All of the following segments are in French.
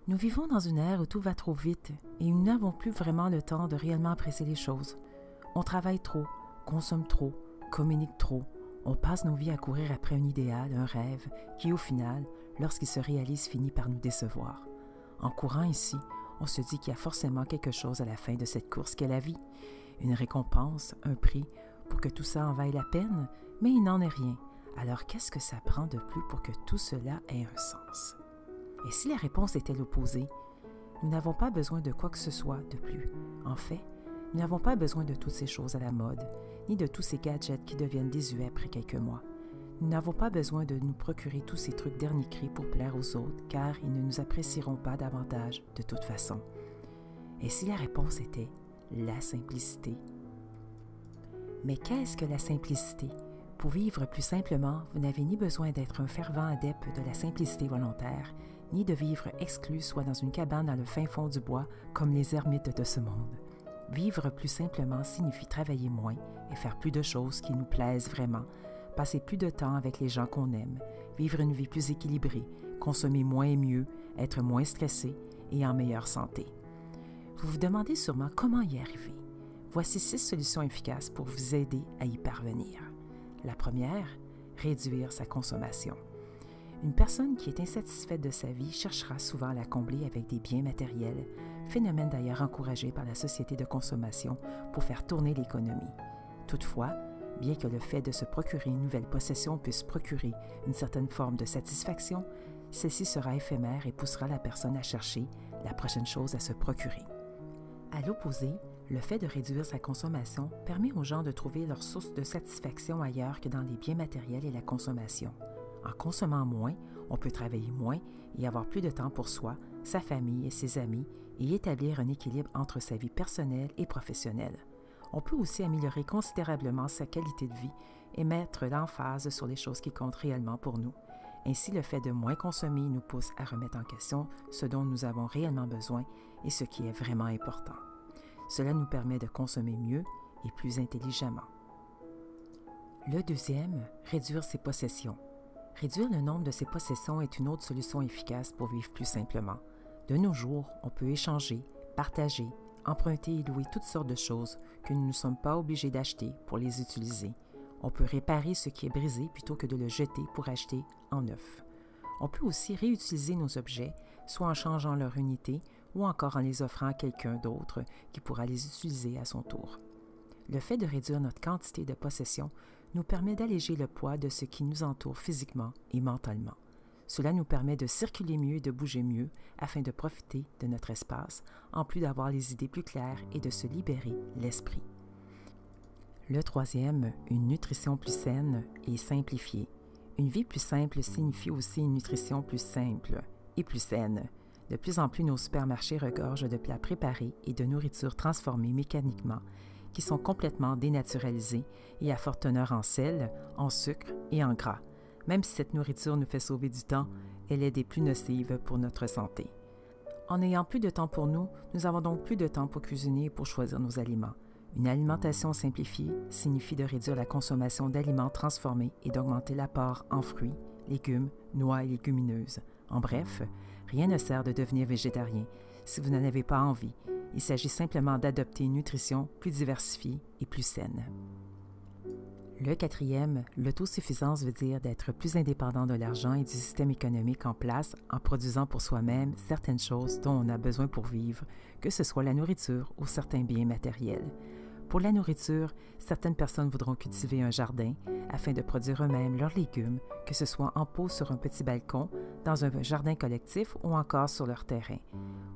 Nous vivons dans une ère où tout va trop vite et nous n'avons plus vraiment le temps de réellement apprécier les choses. On travaille trop, consomme trop, communique trop. On passe nos vies à courir après un idéal, un rêve, qui au final, lorsqu'il se réalise, finit par nous décevoir. En courant ici, on se dit qu'il y a forcément quelque chose à la fin de cette course qu'est la vie. Une récompense, un prix, pour que tout ça en vaille la peine, mais il n'en est rien. Alors qu'est-ce que ça prend de plus pour que tout cela ait un sens? Et si la réponse était l'opposé? Nous n'avons pas besoin de quoi que ce soit de plus. En fait, nous n'avons pas besoin de toutes ces choses à la mode, ni de tous ces gadgets qui deviennent désuets après quelques mois. Nous n'avons pas besoin de nous procurer tous ces trucs dernier cri pour plaire aux autres, car ils ne nous apprécieront pas davantage de toute façon. Et si la réponse était la simplicité? Mais qu'est-ce que la simplicité? Pour vivre plus simplement, vous n'avez ni besoin d'être un fervent adepte de la simplicité volontaire, ni de vivre exclu soit dans une cabane dans le fin fond du bois comme les ermites de ce monde. Vivre plus simplement signifie travailler moins et faire plus de choses qui nous plaisent vraiment, passer plus de temps avec les gens qu'on aime, vivre une vie plus équilibrée, consommer moins et mieux, être moins stressé et en meilleure santé. Vous vous demandez sûrement comment y arriver. Voici 6 solutions efficaces pour vous aider à y parvenir. La première, réduire sa consommation. Une personne qui est insatisfaite de sa vie cherchera souvent à la combler avec des biens matériels, phénomène d'ailleurs encouragé par la société de consommation pour faire tourner l'économie. Toutefois, bien que le fait de se procurer une nouvelle possession puisse procurer une certaine forme de satisfaction, celle-ci sera éphémère et poussera la personne à chercher la prochaine chose à se procurer. À l'opposé, le fait de réduire sa consommation permet aux gens de trouver leur source de satisfaction ailleurs que dans les biens matériels et la consommation. En consommant moins, on peut travailler moins et avoir plus de temps pour soi, sa famille et ses amis et établir un équilibre entre sa vie personnelle et professionnelle. On peut aussi améliorer considérablement sa qualité de vie et mettre l'emphase sur les choses qui comptent réellement pour nous. Ainsi, le fait de moins consommer nous pousse à remettre en question ce dont nous avons réellement besoin et ce qui est vraiment important. Cela nous permet de consommer mieux et plus intelligemment. Le deuxième, réduire ses possessions. Réduire le nombre de ses possessions est une autre solution efficace pour vivre plus simplement. De nos jours, on peut échanger, partager, emprunter et louer toutes sortes de choses que nous ne sommes pas obligés d'acheter pour les utiliser. On peut réparer ce qui est brisé plutôt que de le jeter pour acheter en neuf. On peut aussi réutiliser nos objets, soit en changeant leur unité ou encore en les offrant à quelqu'un d'autre qui pourra les utiliser à son tour. Le fait de réduire notre quantité de possessions nous permet d'alléger le poids de ce qui nous entoure physiquement et mentalement. Cela nous permet de circuler mieux et de bouger mieux afin de profiter de notre espace, en plus d'avoir les idées plus claires et de se libérer l'esprit. Le troisième, une nutrition plus saine et simplifiée. Une vie plus simple signifie aussi une nutrition plus simple et plus saine. De plus en plus, nos supermarchés regorgent de plats préparés et de nourriture transformée mécaniquement, qui sont complètement dénaturalisés et à forte teneur en sel, en sucre et en gras. Même si cette nourriture nous fait sauver du temps, elle est des plus nocives pour notre santé. En n'ayant plus de temps pour nous, nous avons donc plus de temps pour cuisiner et pour choisir nos aliments. Une alimentation simplifiée signifie de réduire la consommation d'aliments transformés et d'augmenter l'apport en fruits, légumes, noix et légumineuses. En bref, rien ne sert de devenir végétarien si vous n'en avez pas envie. Il s'agit simplement d'adopter une nutrition plus diversifiée et plus saine. Le quatrième, l'autosuffisance veut dire d'être plus indépendant de l'argent et du système économique en place en produisant pour soi-même certaines choses dont on a besoin pour vivre, que ce soit la nourriture ou certains biens matériels. Pour la nourriture, certaines personnes voudront cultiver un jardin afin de produire eux-mêmes leurs légumes, que ce soit en pot sur un petit balcon, dans un jardin collectif ou encore sur leur terrain.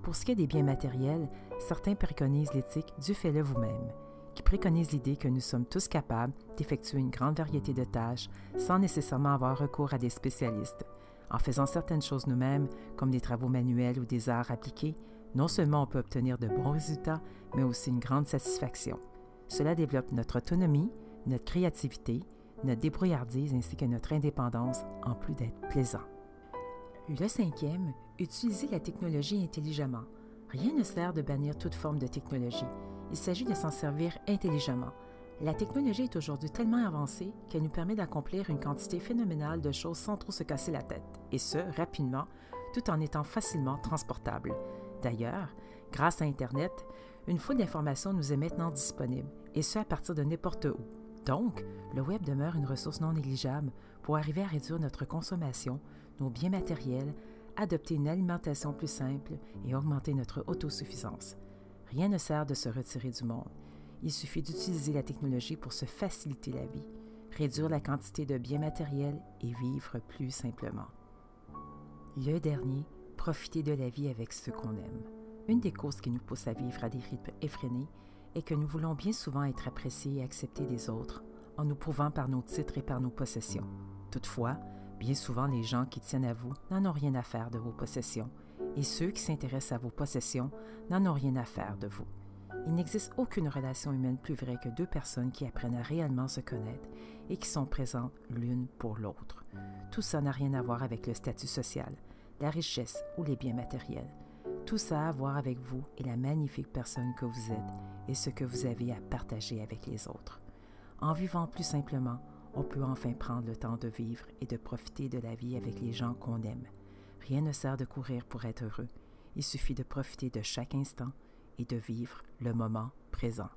Pour ce qui est des biens matériels, certains préconisent l'éthique du fais-le vous-même, qui préconise l'idée que nous sommes tous capables d'effectuer une grande variété de tâches sans nécessairement avoir recours à des spécialistes. En faisant certaines choses nous-mêmes, comme des travaux manuels ou des arts appliqués, non seulement on peut obtenir de bons résultats, mais aussi une grande satisfaction. Cela développe notre autonomie, notre créativité, notre débrouillardise ainsi que notre indépendance, en plus d'être plaisant. Le cinquième, utiliser la technologie intelligemment. Rien ne sert de bannir toute forme de technologie. Il s'agit de s'en servir intelligemment. La technologie est aujourd'hui tellement avancée qu'elle nous permet d'accomplir une quantité phénoménale de choses sans trop se casser la tête, et ce, rapidement, tout en étant facilement transportable. D'ailleurs, grâce à Internet, une foule d'informations nous est maintenant disponible, et ce à partir de n'importe où. Donc, le Web demeure une ressource non négligeable pour arriver à réduire notre consommation, nos biens matériels, adopter une alimentation plus simple et augmenter notre autosuffisance. Rien ne sert de se retirer du monde. Il suffit d'utiliser la technologie pour se faciliter la vie, réduire la quantité de biens matériels et vivre plus simplement. Le dernier, profiter de la vie avec ceux qu'on aime. Une des causes qui nous pousse à vivre à des rythmes effrénés est que nous voulons bien souvent être appréciés et acceptés des autres, en nous prouvant par nos titres et par nos possessions. Toutefois, bien souvent les gens qui tiennent à vous n'en ont rien à faire de vos possessions, et ceux qui s'intéressent à vos possessions n'en ont rien à faire de vous. Il n'existe aucune relation humaine plus vraie que deux personnes qui apprennent à réellement se connaître et qui sont présentes l'une pour l'autre. Tout ça n'a rien à voir avec le statut social, la richesse ou les biens matériels. Tout ça a à voir avec vous et la magnifique personne que vous êtes et ce que vous avez à partager avec les autres. En vivant plus simplement, on peut enfin prendre le temps de vivre et de profiter de la vie avec les gens qu'on aime. Rien ne sert de courir pour être heureux. Il suffit de profiter de chaque instant et de vivre le moment présent.